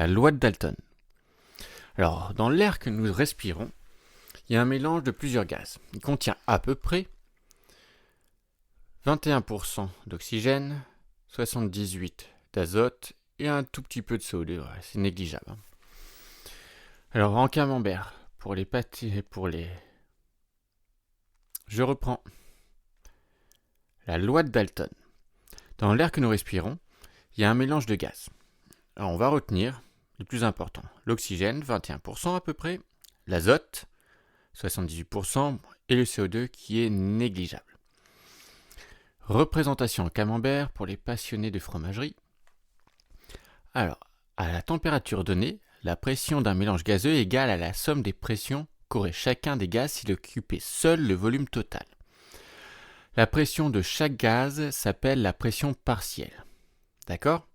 La loi de Dalton. Alors, dans l'air que nous respirons, il y a un mélange de plusieurs gaz. Il contient à peu près 21% d'oxygène, 78% d'azote et un tout petit peu de CO2. Ouais, c'est négligeable. Alors, en camembert, pour les pâtes et pour les... Je reprends. La loi de Dalton. Dans l'air que nous respirons, il y a un mélange de gaz. Alors, on va retenir les plus importants. L'oxygène, 21% à peu près. L'azote, 78%. Et le CO2 qui est négligeable. Représentation en camembert pour les passionnés de fromagerie. Alors, à la température donnée, la pression d'un mélange gazeux est égale à la somme des pressions qu'aurait chacun des gaz s'il occupait seul le volume total. La pression de chaque gaz s'appelle la pression partielle. D'accord ?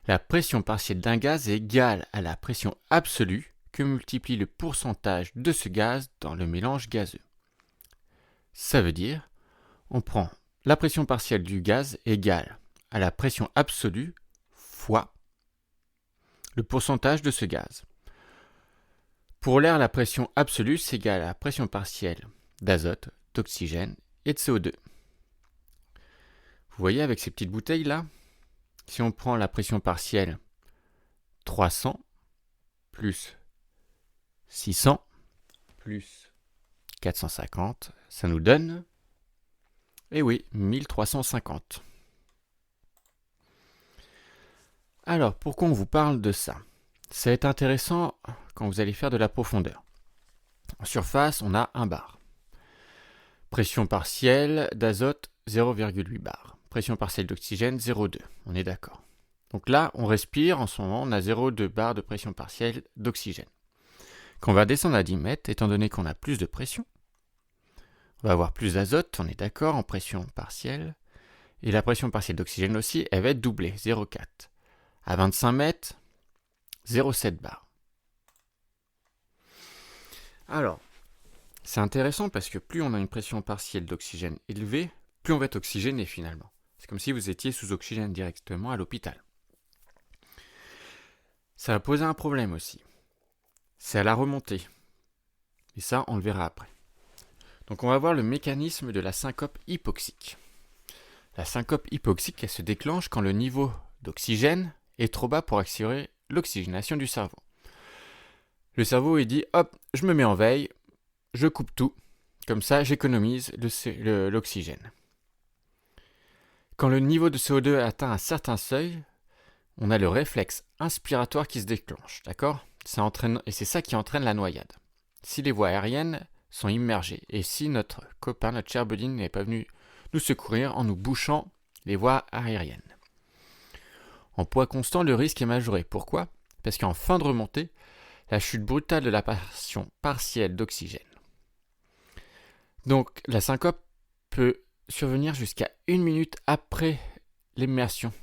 La pression partielle d'un gaz est égale à la pression absolue que multiplie le pourcentage de ce gaz dans le mélange gazeux. Ça veut dire, on prend la pression partielle du gaz égale à la pression absolue fois le pourcentage de ce gaz. Pour l'air, la pression absolue c'est égal à la pression partielle d'azote, d'oxygène et de CO2. Vous voyez avec ces petites bouteilles là, si on prend la pression partielle 300 plus 600 plus 450, ça nous donne, eh oui, 1350. Alors, pourquoi on vous parle de ça ? Ça va être intéressant quand vous allez faire de la profondeur. En surface, on a 1 bar. Pression partielle d'azote, 0,8 bar. Pression partielle d'oxygène, 0,2. On est d'accord. Donc là, on respire, en ce moment, on a 0,2 bar de pression partielle d'oxygène. Quand on va descendre à 10 mètres, étant donné qu'on a plus de pression, on va avoir plus d'azote, on est d'accord, en pression partielle. Et la pression partielle d'oxygène aussi, elle va être doublée, 0,4. À 25 mètres, 0,7 bar. Alors, c'est intéressant parce que plus on a une pression partielle d'oxygène élevée, plus on va être oxygéné finalement. C'est comme si vous étiez sous oxygène directement à l'hôpital. Ça va poser un problème aussi. C'est à la remontée. Et ça, on le verra après. Donc on va voir le mécanisme de la syncope hypoxique. La syncope hypoxique, elle se déclenche quand le niveau d'oxygène est trop bas pour assurer l'oxygénation du cerveau. Le cerveau, il dit, hop, je me mets en veille, je coupe tout, comme ça j'économise l'oxygène. Quand le niveau de CO2 atteint un certain seuil, on a le réflexe inspiratoire qui se déclenche, d'accord ? Et c'est ça qui entraîne la noyade. Si les voies aériennes sont immergées, et si notre copain, notre cher Buddy, n'est pas venu nous secourir en nous bouchant les voies aériennes. En poids constant, le risque est majoré. Pourquoi ? Parce qu'en fin de remontée, la chute brutale de la pression partielle d'oxygène. Donc la syncope peut survenir jusqu'à 1 minute après l'immersion,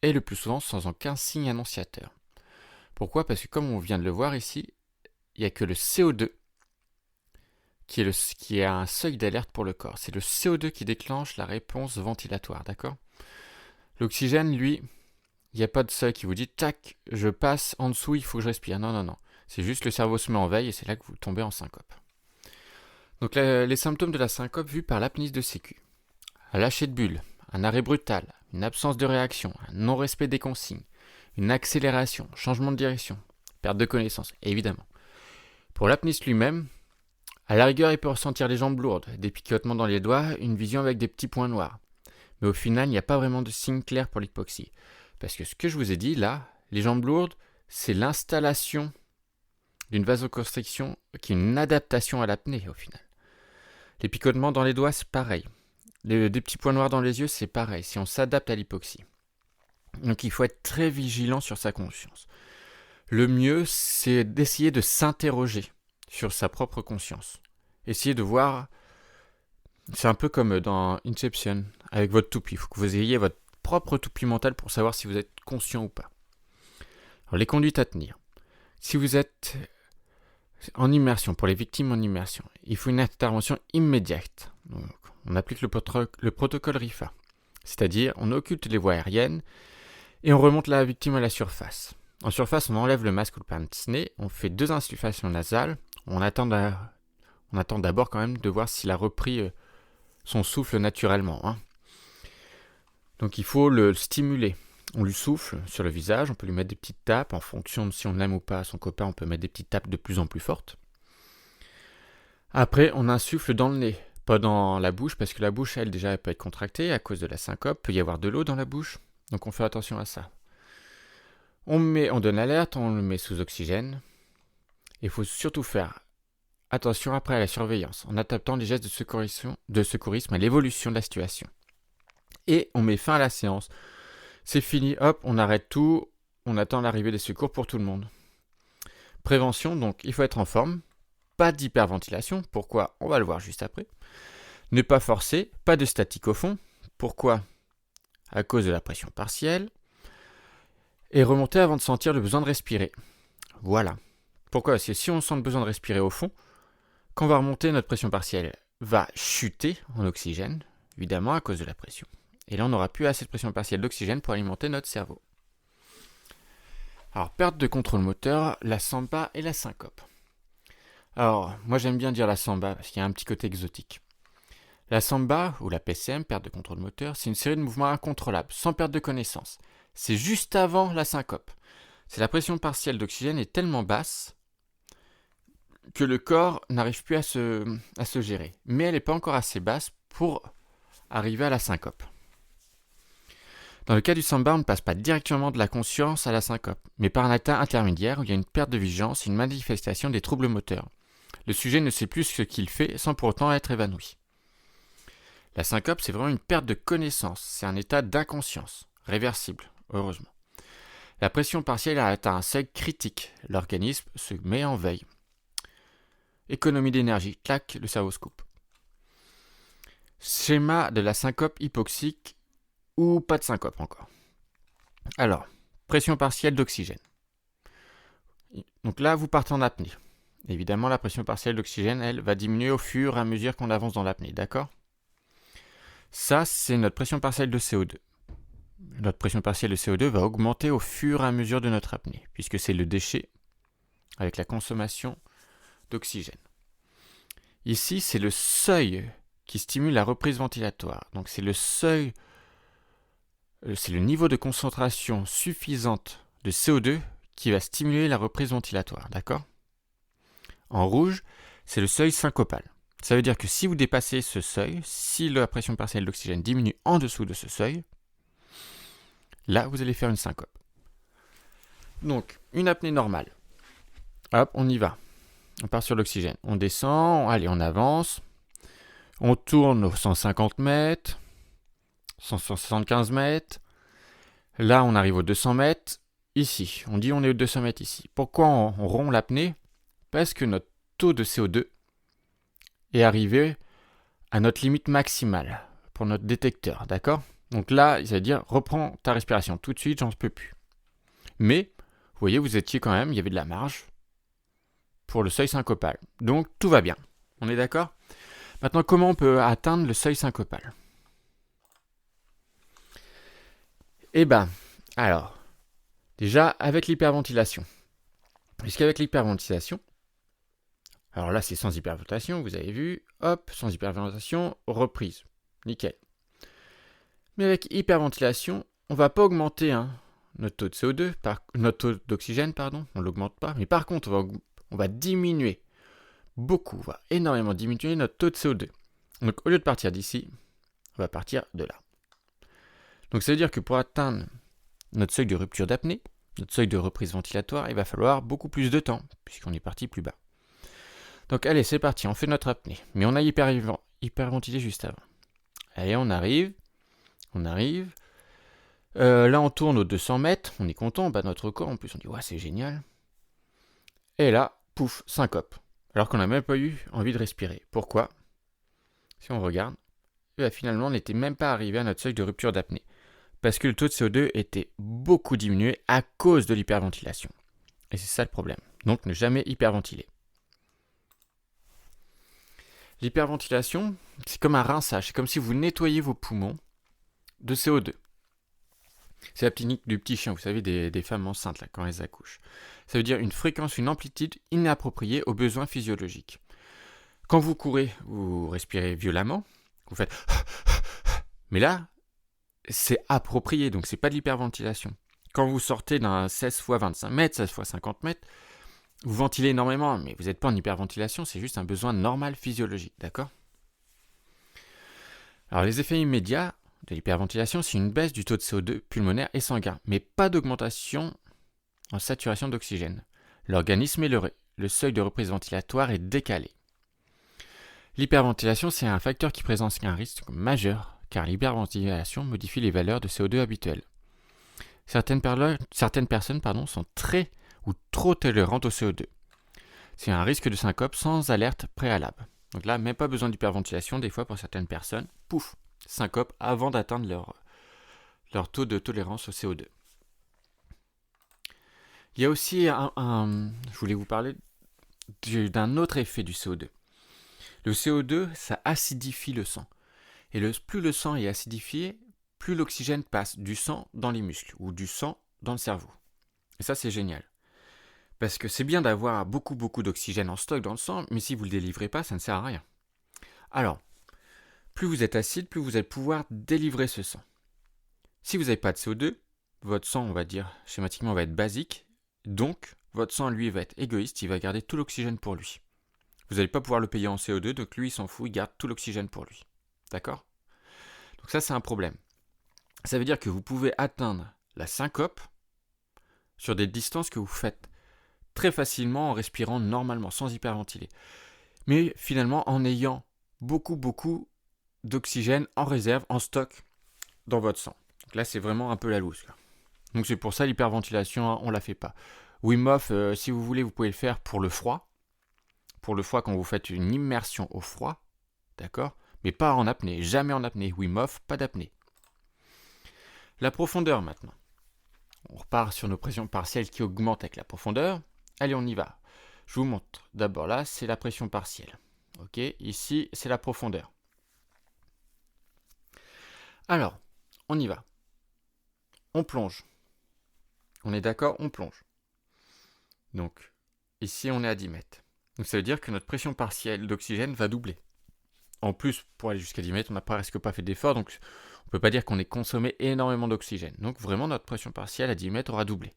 et le plus souvent sans aucun signe annonciateur. Pourquoi ? Parce que comme on vient de le voir ici, il n'y a que le CO2 qui a un seuil d'alerte pour le corps. C'est le CO2 qui déclenche la réponse ventilatoire, d'accord ? L'oxygène, lui, il n'y a pas de seuil qui vous dit « tac, je passe en dessous, il faut que je respire ». Non. C'est juste le cerveau se met en veille et c'est là que vous tombez en syncope. Donc les symptômes de la syncope vus par l'apnéiste de sécu. Un lâcher de bulle, un arrêt brutal, une absence de réaction, un non-respect des consignes, une accélération, changement de direction, perte de connaissance, évidemment. Pour l'apnéiste lui-même, à la rigueur, il peut ressentir les jambes lourdes, des picotements dans les doigts, une vision avec des petits points noirs. Mais au final, il n'y a pas vraiment de signe clair pour l'hypoxie. Parce que ce que je vous ai dit là, les jambes lourdes, c'est l'installation d'une vasoconstriction qui est une adaptation à l'apnée au final. Les picotements dans les doigts, c'est pareil. Des petits points noirs dans les yeux, c'est pareil, si on s'adapte à l'hypoxie. Donc il faut être très vigilant sur sa conscience. Le mieux, c'est d'essayer de s'interroger sur sa propre conscience. Essayer de voir, c'est un peu comme dans Inception, avec votre toupie. Il faut que vous ayez votre propre toupie mentale pour savoir si vous êtes conscient ou pas. Alors les conduites à tenir. Si vous êtes en immersion, pour les victimes en immersion, il faut une intervention immédiate. Donc, on applique le protocole RIFA, c'est-à-dire on occulte les voies aériennes et on remonte la victime à la surface. En surface, on enlève le masque ou le pince-nez, on fait 2 insufflations nasales, on attend d'abord quand même de voir s'il a repris son souffle naturellement. Hein. Donc il faut le stimuler. On lui souffle sur le visage, on peut lui mettre des petites tapes, en fonction de si on aime ou pas son copain, on peut mettre des petites tapes de plus en plus fortes. Après, on insuffle dans le nez, pas dans la bouche, parce que la bouche, elle, déjà, elle peut être contractée à cause de la syncope, peut y avoir de l'eau dans la bouche, donc on fait attention à ça. On donne l'alerte, on le met sous oxygène. Il faut surtout faire attention après à la surveillance, en adaptant les gestes de secourisme à l'évolution de la situation. Et on met fin à la séance. C'est fini, hop, on arrête tout, on attend l'arrivée des secours pour tout le monde. Prévention, donc il faut être en forme, pas d'hyperventilation, pourquoi? On va le voir juste après. Ne pas forcer, pas de statique au fond, pourquoi? À cause de la pression partielle. Et remonter avant de sentir le besoin de respirer. Voilà. Pourquoi? Parce que si on sent le besoin de respirer au fond, quand on va remonter, notre pression partielle va chuter en oxygène, évidemment à cause de la pression. Et là, on n'aura plus assez de pression partielle d'oxygène pour alimenter notre cerveau. Alors, perte de contrôle moteur, la samba et la syncope. Alors, moi j'aime bien dire la samba parce qu'il y a un petit côté exotique. La samba, ou la PCM, perte de contrôle moteur, c'est une série de mouvements incontrôlables, sans perte de connaissance. C'est juste avant la syncope. C'est la pression partielle d'oxygène est tellement basse que le corps n'arrive plus à se gérer. Mais elle n'est pas encore assez basse pour arriver à la syncope. Dans le cas du samba, on ne passe pas directement de la conscience à la syncope, mais par un état intermédiaire où il y a une perte de vigilance et une manifestation des troubles moteurs. Le sujet ne sait plus ce qu'il fait sans pour autant être évanoui. La syncope, c'est vraiment une perte de connaissance, c'est un état d'inconscience, réversible, heureusement. La pression partielle a atteint un seuil critique, l'organisme se met en veille. Économie d'énergie, clac, le cerveau se coupe. Schéma de la syncope hypoxique ou pas de syncope encore. Alors, pression partielle d'oxygène. Donc là, vous partez en apnée. Évidemment, la pression partielle d'oxygène, elle, va diminuer au fur et à mesure qu'on avance dans l'apnée, d'accord? Ça, c'est notre pression partielle de CO2. Notre pression partielle de CO2 va augmenter au fur et à mesure de notre apnée, puisque c'est le déchet avec la consommation d'oxygène. Ici, c'est le seuil qui stimule la reprise ventilatoire. Donc c'est le seuil, c'est le niveau de concentration suffisante de CO2 qui va stimuler la reprise ventilatoire, d'accord? En rouge, c'est le seuil syncopal. Ça veut dire que si vous dépassez ce seuil, si la pression partielle d'oxygène diminue en dessous de ce seuil, là, vous allez faire une syncope. Donc, une apnée normale. Hop, on y va. On part sur l'oxygène. On descend, allez, on avance. On tourne aux 150 mètres, 175 mètres. Là, on arrive aux 200 mètres. Ici, on dit on est aux 200 mètres ici. Pourquoi on rompt l'apnée? Parce que notre taux de CO2 est arrivé à notre limite maximale pour notre détecteur, d'accord? Donc là, il va dire reprends ta respiration tout de suite, j'en peux plus. Mais, vous voyez, vous étiez quand même, il y avait de la marge pour le seuil syncopal. Donc tout va bien. On est d'accord? Maintenant, comment on peut atteindre le seuil syncopal? Eh ben, alors, déjà avec l'hyperventilation. Puisqu'avec l'hyperventilation, alors là c'est sans hyperventilation, vous avez vu, hop, sans hyperventilation, reprise. Nickel. Mais avec hyperventilation, on ne va pas augmenter notre taux de CO2, notre taux d'oxygène, pardon, on ne l'augmente pas, mais par contre on va diminuer beaucoup, on va énormément diminuer notre taux de CO2. Donc au lieu de partir d'ici, on va partir de là. Donc ça veut dire que pour atteindre notre seuil de rupture d'apnée, notre seuil de reprise ventilatoire, il va falloir beaucoup plus de temps, puisqu'on est parti plus bas. Donc allez, c'est parti, on fait notre apnée. Mais on a hyperventilé juste avant. Allez, on arrive. Là, on tourne aux 200 mètres, on est content, on bat notre record, en plus on dit ouais, c'est génial. Et là, pouf, syncope. Alors qu'on n'a même pas eu envie de respirer. Pourquoi? Si on regarde, finalement, on n'était même pas arrivé à notre seuil de rupture d'apnée. Parce que le taux de CO2 était beaucoup diminué à cause de l'hyperventilation. Et c'est ça le problème. Donc ne jamais hyperventiler. L'hyperventilation, c'est comme un rinçage. C'est comme si vous nettoyiez vos poumons de CO2. C'est la technique du petit chien, vous savez, des femmes enceintes, là, quand elles accouchent. Ça veut dire une fréquence, une amplitude inappropriée aux besoins physiologiques. Quand vous courez, vous respirez violemment, vous faites... Mais là, c'est approprié, donc c'est pas de l'hyperventilation. Quand vous sortez d'un 16 x 25 mètres, 16 x 50 mètres, vous ventilez énormément, mais vous n'êtes pas en hyperventilation, c'est juste un besoin normal physiologique, d'accord? Alors les effets immédiats de l'hyperventilation, c'est une baisse du taux de CO2 pulmonaire et sanguin, mais pas d'augmentation en saturation d'oxygène. L'organisme et le seuil de reprise ventilatoire est décalé. L'hyperventilation, c'est un facteur qui présente un risque majeur, car l'hyperventilation modifie les valeurs de CO2 habituelles. Certaines personnes sont très ou trop tolérantes au CO2. C'est un risque de syncope sans alerte préalable. Donc là, même pas besoin d'hyperventilation, des fois pour certaines personnes, pouf, syncope avant d'atteindre leur taux de tolérance au CO2. Il y a aussi je voulais vous parler d'un autre effet du CO2. Le CO2, ça acidifie le sang. Et plus le sang est acidifié, plus l'oxygène passe du sang dans les muscles ou du sang dans le cerveau. Et ça, c'est génial. Parce que c'est bien d'avoir beaucoup d'oxygène en stock dans le sang, mais si vous ne le délivrez pas, ça ne sert à rien. Alors, plus vous êtes acide, plus vous allez pouvoir délivrer ce sang. Si vous n'avez pas de CO2, votre sang, on va dire, schématiquement, va être basique. Donc, votre sang, lui, va être égoïste, il va garder tout l'oxygène pour lui. Vous n'allez pas pouvoir le payer en CO2, donc lui, il s'en fout, il garde tout l'oxygène pour lui. D'accord ? Donc ça, c'est un problème. Ça veut dire que vous pouvez atteindre la syncope sur des distances que vous faites très facilement en respirant normalement, sans hyperventiler. Mais finalement, en ayant beaucoup d'oxygène en réserve, en stock dans votre sang. Donc là, c'est vraiment un peu la loose. Donc c'est pour ça l'hyperventilation, on ne la fait pas. Wim Hof, si vous voulez, vous pouvez le faire pour le froid. Pour le froid, quand vous faites une immersion au froid, d'accord ? Mais pas en apnée, jamais en apnée. Wim Hof, pas d'apnée. La profondeur maintenant. On repart sur nos pressions partielles qui augmentent avec la profondeur. Allez, on y va. Je vous montre. D'abord là, c'est la pression partielle. Ok, ici, c'est la profondeur. Alors, on y va. On plonge. On est d'accord, on plonge. Donc, ici, on est à 10 mètres. Donc, ça veut dire que notre pression partielle d'oxygène va doubler. En plus, pour aller jusqu'à 10 mètres, on n'a presque pas fait d'effort, donc on ne peut pas dire qu'on ait consommé énormément d'oxygène. Donc, vraiment, notre pression partielle à 10 mètres aura doublé.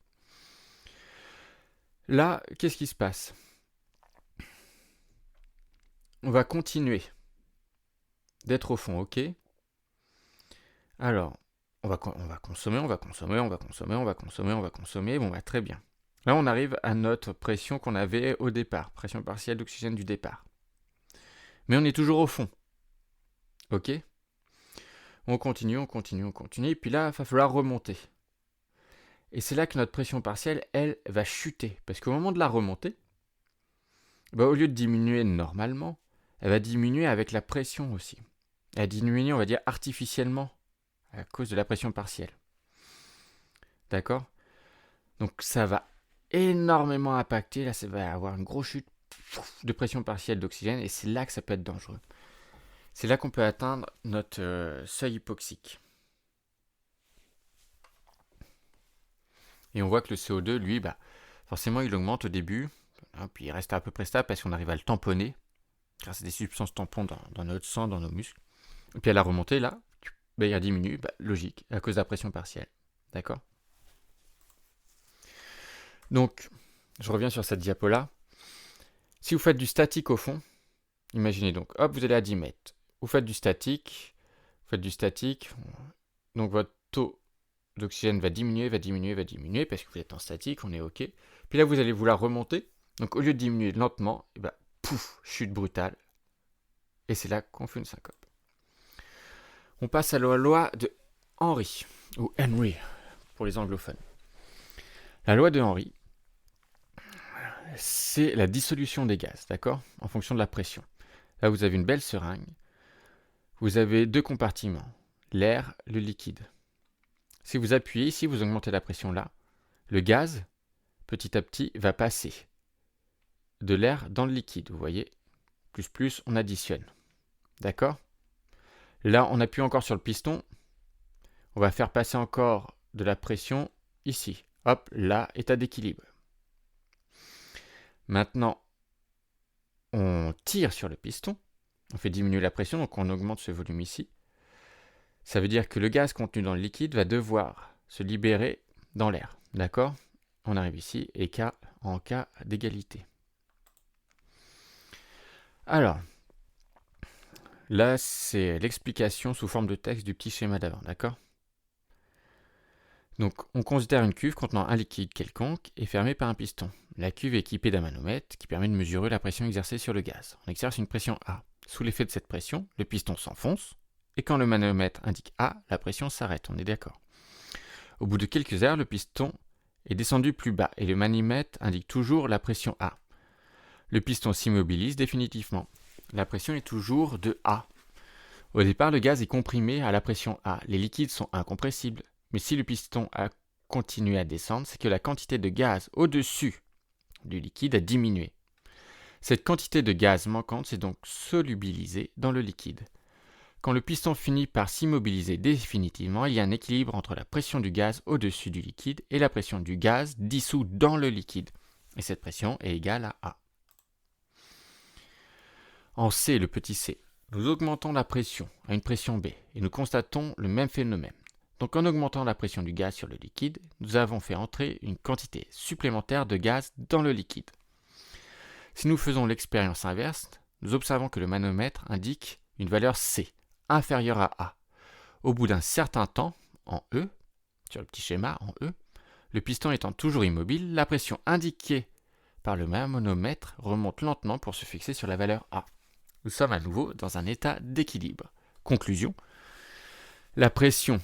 Là, qu'est-ce qui se passe ? On va continuer d'être au fond, ok ? Alors, on va consommer. Bon, bah, très bien. Là, on arrive à notre pression qu'on avait au départ, pression partielle d'oxygène du départ. Mais on est toujours au fond. Ok ? On continue. Et puis là, il va falloir remonter. Et c'est là que notre pression partielle, elle, va chuter. Parce qu'au moment de la remontée, au lieu de diminuer normalement, elle va diminuer avec la pression aussi. Elle va diminuer, on va dire, artificiellement, à cause de la pression partielle. D'accord ? Donc ça va énormément impacter. Là, ça va avoir une grosse chute de pression partielle d'oxygène. Et c'est là que ça peut être dangereux. C'est là qu'on peut atteindre notre seuil hypoxique. Et on voit que le CO2, lui, forcément, il augmente au début. Puis il reste à peu près stable parce qu'on arrive à le tamponner grâce à des substances tampons dans notre sang, dans nos muscles. Et puis à la remontée, là, il diminue, logique, à cause de la pression partielle. D'accord ? Donc, je reviens sur cette diapo-là. Si vous faites du statique au fond, imaginez donc, hop, vous allez à 10 mètres. Vous faites du statique, donc votre taux d'oxygène va diminuer, parce que vous êtes en statique, on est OK. Puis là, vous allez vouloir remonter. Donc, au lieu de diminuer lentement, pouf, chute brutale. Et c'est là qu'on fait une syncope. On passe à la loi de Henry, ou Henry, pour les anglophones. La loi de Henry, c'est la dissolution des gaz, d'accord ? En fonction de la pression. Là, vous avez une belle seringue. Vous avez 2 compartiments, l'air, le liquide. Si vous appuyez ici, vous augmentez la pression là, le gaz, petit à petit, va passer de l'air dans le liquide. Vous voyez ? Plus, on additionne. D'accord ? Là, on appuie encore sur le piston. On va faire passer encore de la pression ici. Hop, là, état d'équilibre. Maintenant, on tire sur le piston. On fait diminuer la pression, donc on augmente ce volume ici. Ça veut dire que le gaz contenu dans le liquide va devoir se libérer dans l'air. D'accord? On arrive ici, et en cas d'égalité. Alors, là, c'est l'explication sous forme de texte du petit schéma d'avant, d'accord? Donc, on considère une cuve contenant un liquide quelconque et fermée par un piston. La cuve est équipée d'un manomètre qui permet de mesurer la pression exercée sur le gaz. On exerce une pression A. Sous l'effet de cette pression, le piston s'enfonce, et quand le manomètre indique A, la pression s'arrête, on est d'accord. Au bout de quelques heures, le piston est descendu plus bas, et le manomètre indique toujours la pression A. Le piston s'immobilise définitivement. La pression est toujours de A. Au départ, le gaz est comprimé à la pression A. Les liquides sont incompressibles. Mais si le piston a continué à descendre, c'est que la quantité de gaz au-dessus du liquide a diminué. Cette quantité de gaz manquante s'est donc solubilisée dans le liquide. Quand le piston finit par s'immobiliser définitivement, il y a un équilibre entre la pression du gaz au-dessus du liquide et la pression du gaz dissous dans le liquide. Et cette pression est égale à A. En C, le petit c, nous augmentons la pression à une pression B et nous constatons le même phénomène. Donc en augmentant la pression du gaz sur le liquide, nous avons fait entrer une quantité supplémentaire de gaz dans le liquide. Si nous faisons l'expérience inverse, nous observons que le manomètre indique une valeur C, inférieure à A. Au bout d'un certain temps, en E, sur le petit schéma en E, le piston étant toujours immobile, la pression indiquée par le manomètre remonte lentement pour se fixer sur la valeur A. Nous sommes à nouveau dans un état d'équilibre. Conclusion, la pression,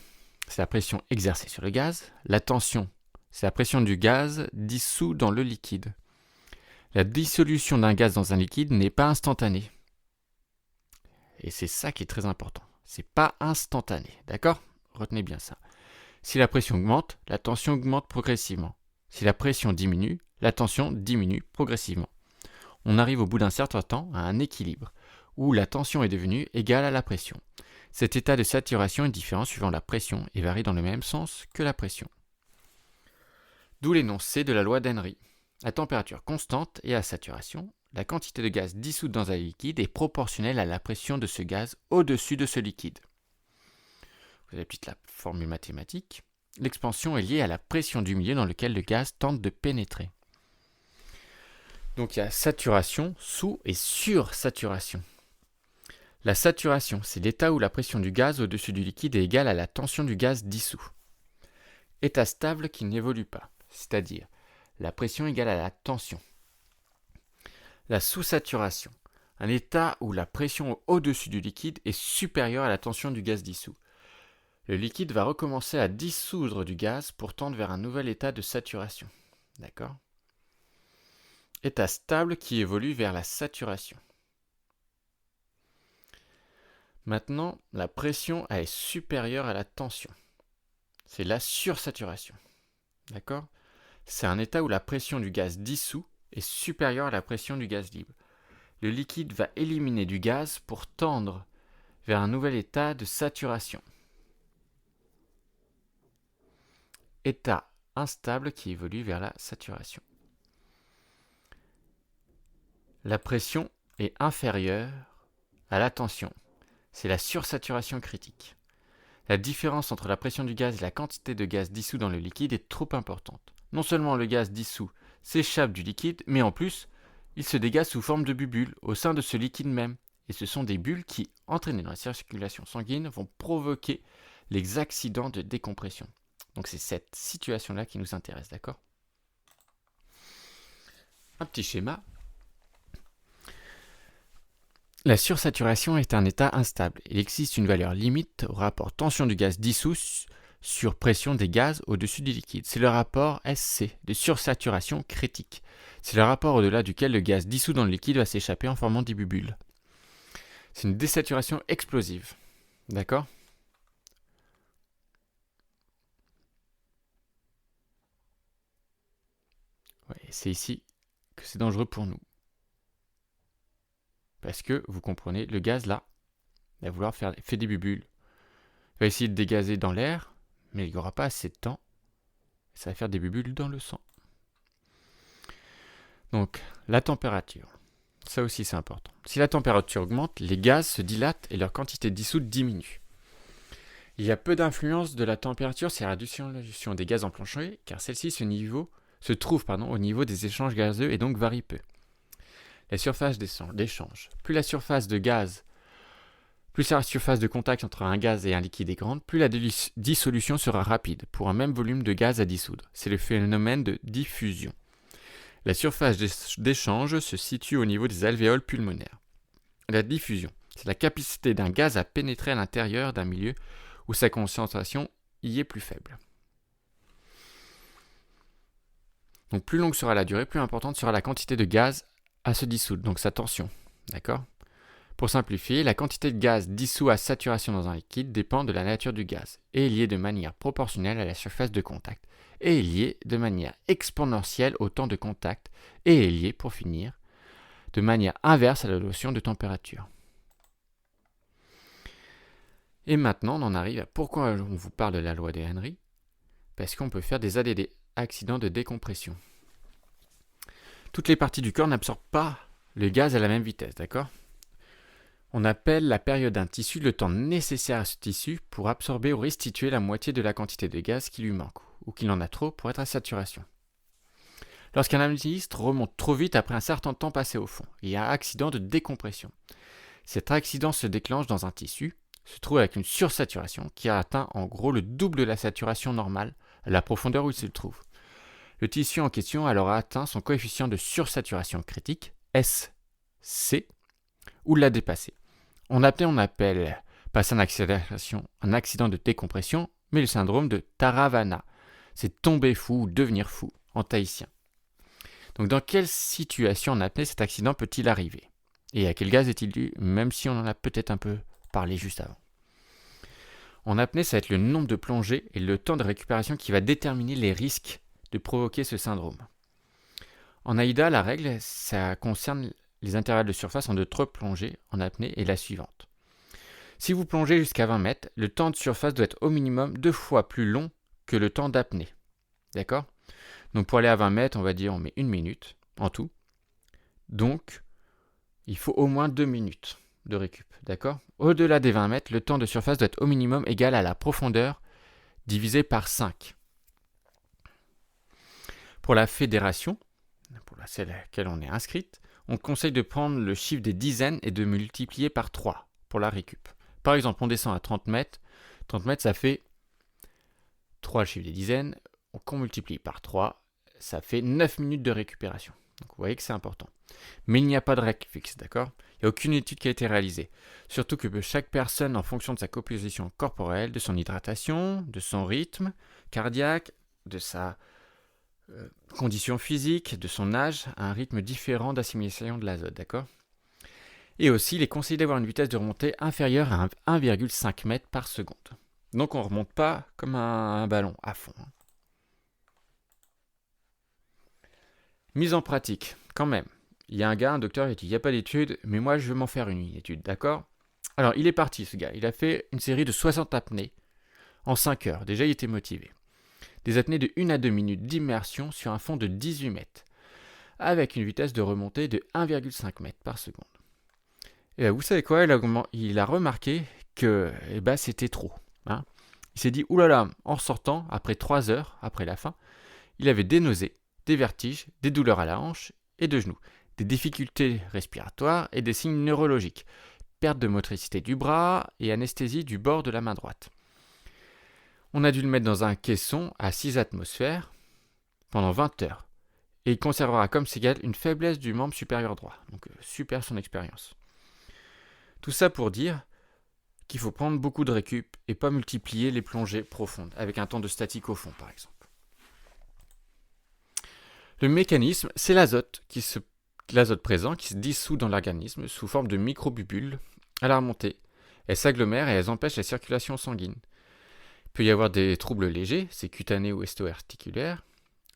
c'est la pression exercée sur le gaz. La tension, c'est la pression du gaz dissous dans le liquide. La dissolution d'un gaz dans un liquide n'est pas instantanée. Et c'est ça qui est très important. C'est pas instantané, d'accord? Retenez bien ça. Si la pression augmente, la tension augmente progressivement. Si la pression diminue, la tension diminue progressivement. On arrive au bout d'un certain temps à un équilibre, où la tension est devenue égale à la pression. Cet état de saturation est différent suivant la pression et varie dans le même sens que la pression. D'où l'énoncé de la loi d'Henry. À température constante et à saturation, la quantité de gaz dissoute dans un liquide est proportionnelle à la pression de ce gaz au-dessus de ce liquide. Vous avez peut-être la formule mathématique. L'expansion est liée à la pression du milieu dans lequel le gaz tente de pénétrer. Donc il y a saturation, sous- et sursaturation. La saturation, c'est l'état où la pression du gaz au-dessus du liquide est égale à la tension du gaz dissous. État stable qui n'évolue pas, c'est-à-dire la pression égale à la tension. La sous-saturation, un état où la pression au-dessus du liquide est supérieure à la tension du gaz dissous. Le liquide va recommencer à dissoudre du gaz pour tendre vers un nouvel état de saturation. D'accord ? État stable qui évolue vers la saturation. Maintenant, la pression est supérieure à la tension. C'est la sursaturation. D'accord ? C'est un état où la pression du gaz dissous est supérieure à la pression du gaz libre. Le liquide va éliminer du gaz pour tendre vers un nouvel état de saturation. État instable qui évolue vers la saturation. La pression est inférieure à la tension. C'est la sursaturation critique. La différence entre la pression du gaz et la quantité de gaz dissous dans le liquide est trop importante. Non seulement le gaz dissous s'échappe du liquide, mais en plus, il se dégage sous forme de bulles au sein de ce liquide même. Et ce sont des bulles qui, entraînées dans la circulation sanguine, vont provoquer les accidents de décompression. Donc c'est cette situation-là qui nous intéresse, d'accord ? Un petit schéma. La sursaturation est un état instable. Il existe une valeur limite au rapport tension du gaz dissous sur pression des gaz au-dessus du liquide. C'est le rapport SC, de sursaturation critique. C'est le rapport au-delà duquel le gaz dissous dans le liquide va s'échapper en formant des bulles. C'est une désaturation explosive. D'accord ? Ouais, c'est ici que c'est dangereux pour nous. Parce que, vous comprenez, le gaz là, il va vouloir faire des bulles. Il va essayer de dégazer dans l'air, mais il n'y aura pas assez de temps. Ça va faire des bulles dans le sang. Donc, la température. Ça aussi, c'est important. Si la température augmente, les gaz se dilatent et leur quantité dissoute diminue. Il y a peu d'influence de la température sur la réduction des gaz en plongée, car celle-ci se trouve au niveau des échanges gazeux et donc varie peu. La surface d'échange. Plus la surface de contact entre un gaz et un liquide est grande, plus la dissolution sera rapide pour un même volume de gaz à dissoudre. C'est le phénomène de diffusion. La surface d'échange se situe au niveau des alvéoles pulmonaires. La diffusion, c'est la capacité d'un gaz à pénétrer à l'intérieur d'un milieu où sa concentration y est plus faible. Donc plus longue sera la durée, plus importante sera la quantité de gaz à se dissoudre, donc sa tension. D'accord ? Pour simplifier, la quantité de gaz dissous à saturation dans un liquide dépend de la nature du gaz et est liée de manière proportionnelle à la surface de contact et est liée de manière exponentielle au temps de contact et est liée, pour finir, de manière inverse à la notion de température. Et maintenant, on en arrive à pourquoi on vous parle de la loi de Henry. Parce qu'on peut faire des ADD, accidents de décompression. Toutes les parties du corps n'absorbent pas le gaz à la même vitesse, d'accord ? On appelle la période d'un tissu le temps nécessaire à ce tissu pour absorber ou restituer la moitié de la quantité de gaz qui lui manque, ou qu'il en a trop pour être à saturation. Lorsqu'un administre remonte trop vite après un certain temps passé au fond, il y a un accident de décompression. Cet accident se déclenche dans un tissu, se trouve avec une sursaturation qui a atteint en gros le double de la saturation normale à la profondeur où il se trouve. Le tissu en question alors a atteint son coefficient de sursaturation critique, SC, ou l'a dépassé. On appelle pas ça un accident de décompression, mais le syndrome de Taravana. C'est tomber fou ou devenir fou en tahitien. Donc dans quelle situation en apnée cet accident peut-il arriver ? Et à quel gaz est-il dû, même si on en a peut-être un peu parlé juste avant ? En apnée, ça va être le nombre de plongées et le temps de récupération qui va déterminer les risques de provoquer ce syndrome. En AIDA, la règle, ça concerne les intervalles de surface en 2 plongées en apnée est la suivante. Si vous plongez jusqu'à 20 mètres, le temps de surface doit être au minimum 2 fois plus long que le temps d'apnée. D'accord ? Donc pour aller à 20 mètres, on va dire on met 1 minute en tout. Donc, il faut au moins 2 minutes de récup. D'accord ? Au-delà des 20 mètres, le temps de surface doit être au minimum égal à la profondeur divisé par 5. Pour la fédération, pour celle à laquelle on est inscrite, on conseille de prendre le chiffre des dizaines et de multiplier par 3 pour la récup. Par exemple, on descend à 30 mètres. 30 mètres, ça fait 3 le chiffre des dizaines. Qu'on multiplie par 3, ça fait 9 minutes de récupération. Donc vous voyez que c'est important. Mais il n'y a pas de règle fixe, d'accord ? Il n'y a aucune étude qui a été réalisée. Surtout que chaque personne, en fonction de sa composition corporelle, de son hydratation, de son rythme cardiaque, de sa condition physique, de son âge, a un rythme différent d'assimilation de l'azote, d'accord ? Et aussi, il est conseillé d'avoir une vitesse de remontée inférieure à 1,5 m par seconde. Donc on ne remonte pas comme un ballon à fond. Mise en pratique, quand même. Il y a un docteur, il dit, il n'y a pas d'étude, mais moi je veux m'en faire une étude, d'accord ? Alors, il est parti, ce gars. Il a fait une série de 60 apnées en 5 heures. Déjà, il était motivé. Des apnées de 1 à 2 minutes d'immersion sur un fond de 18 mètres, avec une vitesse de remontée de 1,5 m par seconde. Et vous savez quoi ? Il a remarqué que c'était trop. Hein ? Il s'est dit, oulala, en sortant, après 3 heures, après la fin, il avait des nausées, des vertiges, des douleurs à la hanche et de genoux, des difficultés respiratoires et des signes neurologiques, perte de motricité du bras et anesthésie du bord de la main droite. On a dû le mettre dans un caisson à 6 atmosphères pendant 20 heures et il conservera comme signal une faiblesse du membre supérieur droit. Donc super son expérience. Tout ça pour dire qu'il faut prendre beaucoup de récup et pas multiplier les plongées profondes avec un temps de statique au fond par exemple. Le mécanisme, c'est l'azote présent qui se dissout dans l'organisme sous forme de microbubules à la remontée. Elles s'agglomèrent et elles empêchent la circulation sanguine. Il peut y avoir des troubles légers, c'est cutané ou esto-articulaire,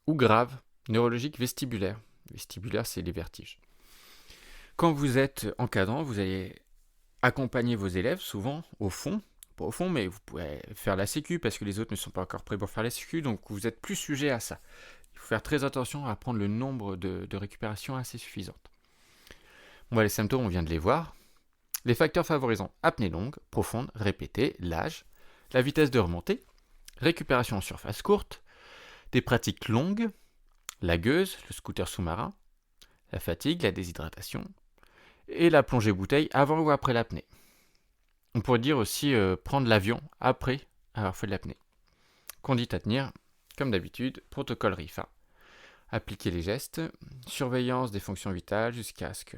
ou graves, neurologiques vestibulaires. Vestibulaire, c'est les vertiges. Quand vous êtes encadrant, vous allez accompagner vos élèves, souvent, au fond, profond, mais vous pouvez faire la sécu parce que les autres ne sont pas encore prêts pour faire la sécu, donc vous êtes plus sujet à ça. Il faut faire très attention à prendre le nombre de récupérations assez suffisantes. Bon, les symptômes, on vient de les voir. Les facteurs favorisant apnée longue, profonde, répétée, l'âge, la vitesse de remontée, récupération en surface courte, des pratiques longues, la gueuse, le scooter sous-marin, la fatigue, la déshydratation, et la plongée bouteille avant ou après l'apnée. On pourrait dire aussi prendre l'avion après avoir fait de l'apnée. Conduite à tenir, comme d'habitude, protocole RIFA. Appliquer les gestes, surveillance des fonctions vitales jusqu'à ce que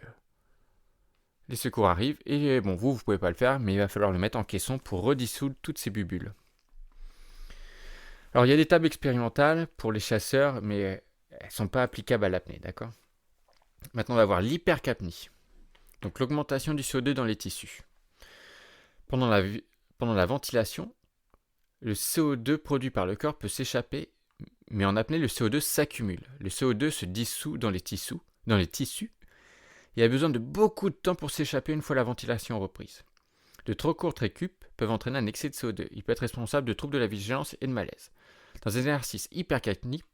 les secours arrivent. Et bon, vous pouvez pas le faire, mais il va falloir le mettre en caisson pour redissoudre toutes ces bulles. Alors il y a des tables expérimentales pour les chasseurs, mais elles ne sont pas applicables à l'apnée, d'accord ? Maintenant, on va voir l'hypercapnie. Donc l'augmentation du CO2 dans les tissus. Pendant la ventilation, le CO2 produit par le corps peut s'échapper, mais en apnée, le CO2 s'accumule. Le CO2 se dissout dans les tissus. Il y a besoin de beaucoup de temps pour s'échapper une fois la ventilation reprise. De trop courtes récup peuvent entraîner un excès de CO2. Il peut être responsable de troubles de la vigilance et de malaise. Dans un exercice hypercapnique,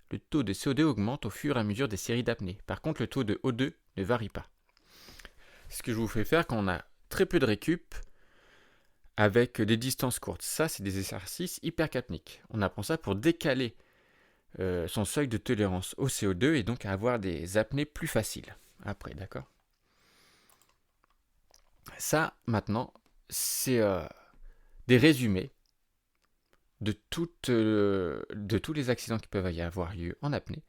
le taux de CO2 augmente au fur et à mesure des séries d'apnée. Par contre, le taux de O2 ne varie pas. C'est ce que je vous fais faire quand on a très peu de récup avec des distances courtes. Ça, c'est des exercices hypercapniques. On apprend ça pour décaler son seuil de tolérance au CO2 et donc avoir des apnées plus faciles après, d'accord ? Ça, maintenant, c'est des résumés de tous les accidents qui peuvent y avoir lieu en apnée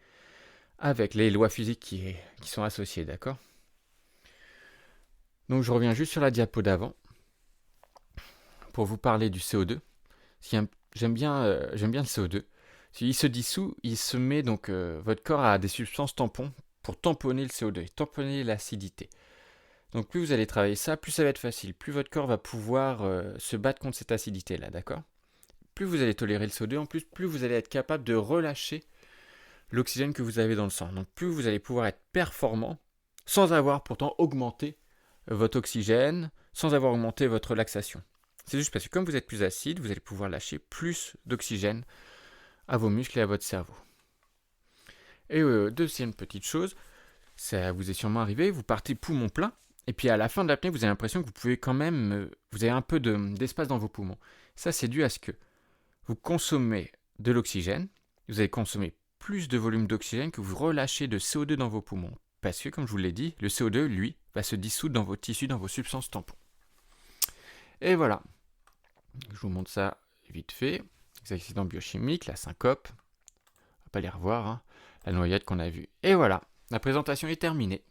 avec les lois physiques qui sont associées, d'accord ? Donc je reviens juste sur la diapo d'avant pour vous parler du CO2. J'aime bien le CO2. S'il se dissout, il se met donc votre corps a des substances tampons pour tamponner le CO2, tamponner l'acidité. Donc plus vous allez travailler ça, plus ça va être facile. Plus votre corps va pouvoir se battre contre cette acidité-là, d'accord ? Plus vous allez tolérer le CO2, en plus vous allez être capable de relâcher l'oxygène que vous avez dans le sang. Donc plus vous allez pouvoir être performant sans avoir pourtant augmenté votre oxygène, sans avoir augmenté votre relaxation. C'est juste parce que comme vous êtes plus acide, vous allez pouvoir lâcher plus d'oxygène à vos muscles et à votre cerveau. Et deuxième petite chose, ça vous est sûrement arrivé, vous partez poumon plein, et puis à la fin de l'apnée, vous avez l'impression que vous pouvez quand même, vous avez un peu d'espace dans vos poumons. Ça, c'est dû à ce que vous consommez de l'oxygène, vous allez consommer plus de volume d'oxygène que vous relâchez de CO2 dans vos poumons. Parce que, comme je vous l'ai dit, le CO2, lui, va se dissoudre dans vos tissus, dans vos substances tampons. Et voilà. Je vous montre ça vite fait. Les accidents biochimiques, la syncope. On va pas les revoir, hein. La noyade qu'on a vue. Et voilà, la présentation est terminée.